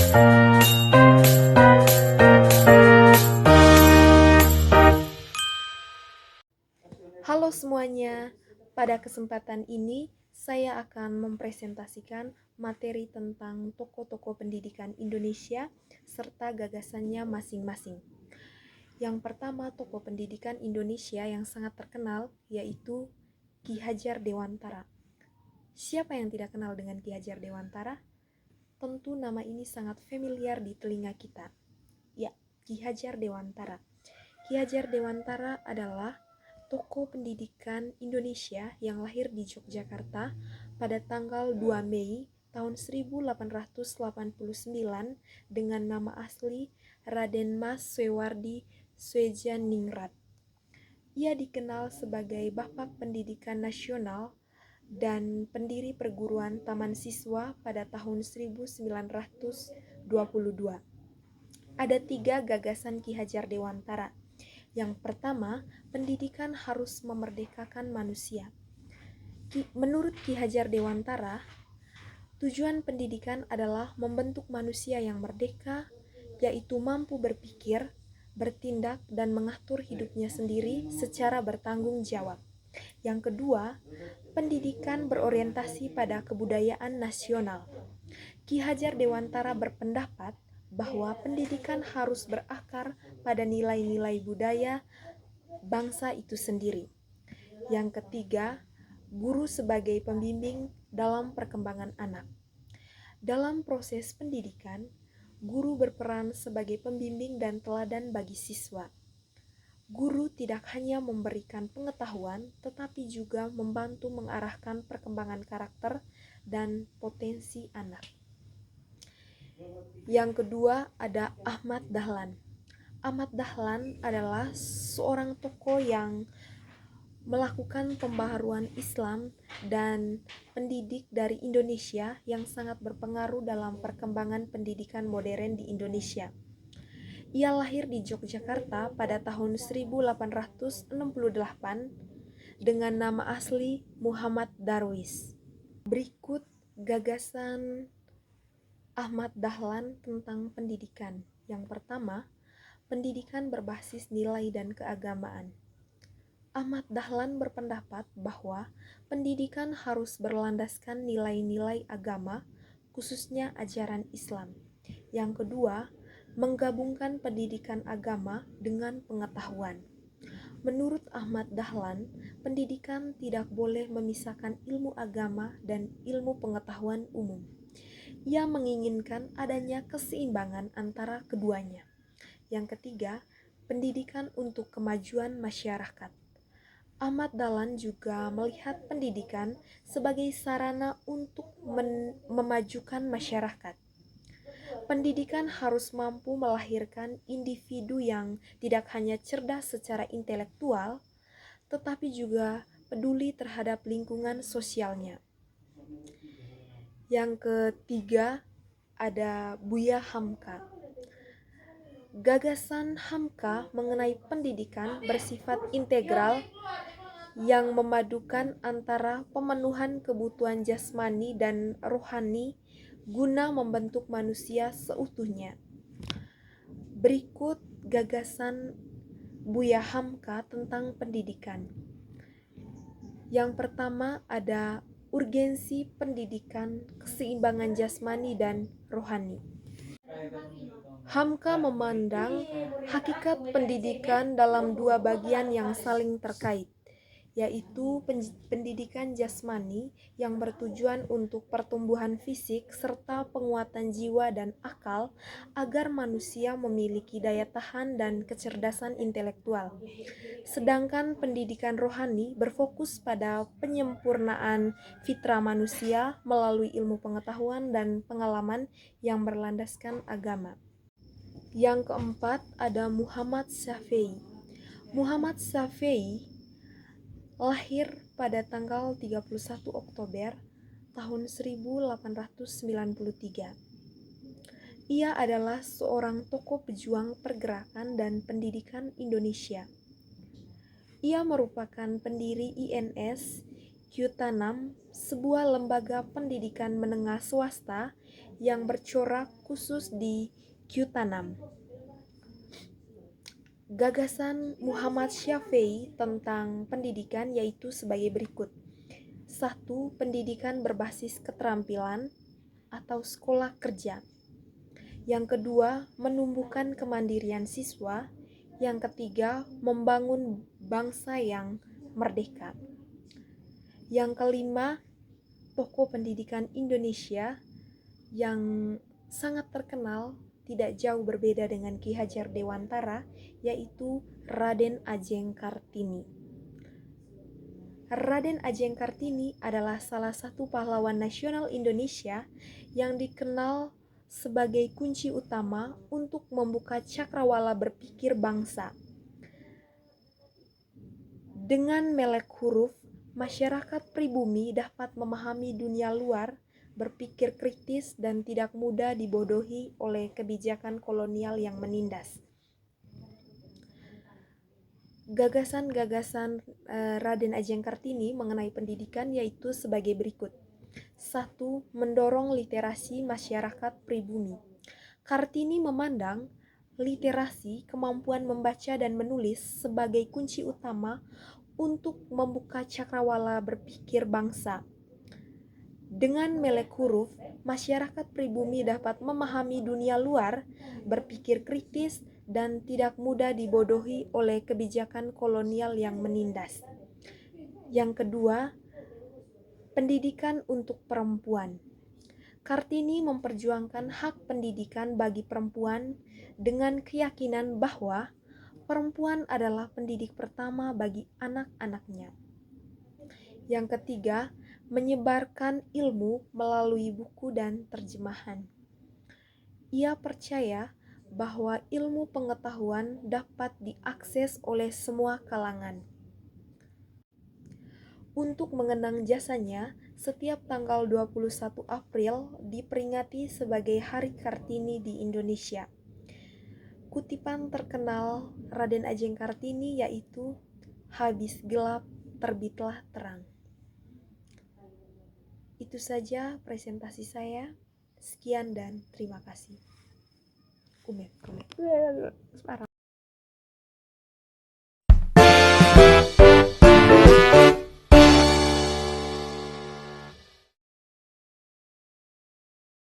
Halo semuanya, pada kesempatan ini saya akan mempresentasikan materi tentang tokoh-tokoh pendidikan Indonesia serta gagasannya masing-masing. Yang pertama, tokoh pendidikan Indonesia yang sangat terkenal yaitu Ki Hajar Dewantara. Siapa yang tidak kenal dengan Ki Hajar Dewantara? Tentu nama ini sangat familiar di telinga kita. Ya, Ki Hajar Dewantara. Ki Hajar Dewantara adalah tokoh pendidikan Indonesia yang lahir di Yogyakarta pada tanggal 2 Mei tahun 1889 dengan nama asli Raden Mas Swewardi Swejaningrat. Ia dikenal sebagai Bapak Pendidikan Nasional dan pendiri perguruan Taman Siswa pada tahun 1922. Ada 3 gagasan Ki Hajar Dewantara. Yang pertama, pendidikan harus memerdekakan manusia. Menurut Ki Hajar Dewantara, tujuan pendidikan adalah membentuk manusia yang merdeka, yaitu mampu berpikir, bertindak, dan mengatur hidupnya sendiri secara bertanggung jawab. Yang kedua, pendidikan berorientasi pada kebudayaan nasional. Ki Hajar Dewantara berpendapat bahwa pendidikan harus berakar pada nilai-nilai budaya bangsa itu sendiri. Yang ketiga, guru sebagai pembimbing dalam perkembangan anak. Dalam proses pendidikan, guru berperan sebagai pembimbing dan teladan bagi siswa. Guru tidak hanya memberikan pengetahuan, tetapi juga membantu mengarahkan perkembangan karakter dan potensi anak. Yang kedua ada Ahmad Dahlan. Ahmad Dahlan adalah seorang tokoh yang melakukan pembaharuan Islam dan pendidik dari Indonesia yang sangat berpengaruh dalam perkembangan pendidikan modern di Indonesia. Ia lahir di Yogyakarta pada tahun 1868 dengan nama asli Muhammad Darwis. Berikut gagasan Ahmad Dahlan tentang pendidikan. Yang pertama, pendidikan berbasis nilai dan keagamaan. Ahmad Dahlan berpendapat bahwa pendidikan harus berlandaskan nilai-nilai agama, khususnya ajaran Islam. Yang kedua, menggabungkan pendidikan agama dengan pengetahuan. Menurut Ahmad Dahlan, pendidikan tidak boleh memisahkan ilmu agama dan ilmu pengetahuan umum. Ia menginginkan adanya keseimbangan antara keduanya. Yang ketiga, pendidikan untuk kemajuan masyarakat. Ahmad Dahlan juga melihat pendidikan sebagai sarana untuk memajukan masyarakat. Pendidikan harus mampu melahirkan individu yang tidak hanya cerdas secara intelektual, tetapi juga peduli terhadap lingkungan sosialnya. Yang ketiga ada Buya Hamka. Gagasan Hamka mengenai pendidikan bersifat integral yang memadukan antara pemenuhan kebutuhan jasmani dan rohani guna membentuk manusia seutuhnya. Berikut gagasan Buya Hamka tentang pendidikan. Yang pertama ada urgensi pendidikan, keseimbangan jasmani dan rohani. Hamka memandang hakikat pendidikan dalam 2 bagian yang saling terkait, yaitu pendidikan jasmani yang bertujuan untuk pertumbuhan fisik serta penguatan jiwa dan akal agar manusia memiliki daya tahan dan kecerdasan intelektual. Sedangkan pendidikan rohani berfokus pada penyempurnaan fitrah manusia melalui ilmu pengetahuan dan pengalaman yang berlandaskan agama. Yang keempat ada Muhammad Syafi'i. Muhammad Syafi'i lahir pada tanggal 31 Oktober tahun 1893. Ia adalah seorang tokoh pejuang pergerakan dan pendidikan Indonesia. Ia merupakan pendiri INS, Kyutanam, sebuah lembaga pendidikan menengah swasta yang bercorak khusus di Kyutanam. Gagasan Muhammad Syafi'i tentang pendidikan yaitu sebagai berikut. 1. Pendidikan berbasis keterampilan atau sekolah kerja. Yang kedua, menumbuhkan kemandirian siswa. Yang ketiga, membangun bangsa yang merdeka. Yang kelima, tokoh pendidikan Indonesia yang sangat terkenal, tidak jauh berbeda dengan Ki Hajar Dewantara, yaitu Raden Ajeng Kartini. Raden Ajeng Kartini adalah salah satu pahlawan nasional Indonesia yang dikenal sebagai kunci utama untuk membuka cakrawala berpikir bangsa. Dengan melek huruf, masyarakat pribumi dapat memahami dunia luar, berpikir kritis, dan tidak mudah dibodohi oleh kebijakan kolonial yang menindas. Gagasan-gagasan Raden Ajeng Kartini mengenai pendidikan yaitu sebagai berikut. 1. Mendorong literasi masyarakat pribumi. Kartini memandang literasi, kemampuan membaca dan menulis sebagai kunci utama untuk membuka cakrawala berpikir bangsa. Dengan melek huruf, masyarakat pribumi dapat memahami dunia luar, berpikir kritis, dan tidak mudah dibodohi oleh kebijakan kolonial yang menindas. Yang kedua, pendidikan untuk perempuan. Kartini memperjuangkan hak pendidikan bagi perempuan dengan keyakinan bahwa perempuan adalah pendidik pertama bagi anak-anaknya. Yang ketiga, menyebarkan ilmu melalui buku dan terjemahan. Ia percaya bahwa ilmu pengetahuan dapat diakses oleh semua kalangan. Untuk mengenang jasanya, setiap tanggal 21 April diperingati sebagai Hari Kartini di Indonesia. Kutipan terkenal Raden Ajeng Kartini yaitu, "Habis gelap, terbitlah terang." Itu saja presentasi saya. Sekian dan terima kasih. Kumet.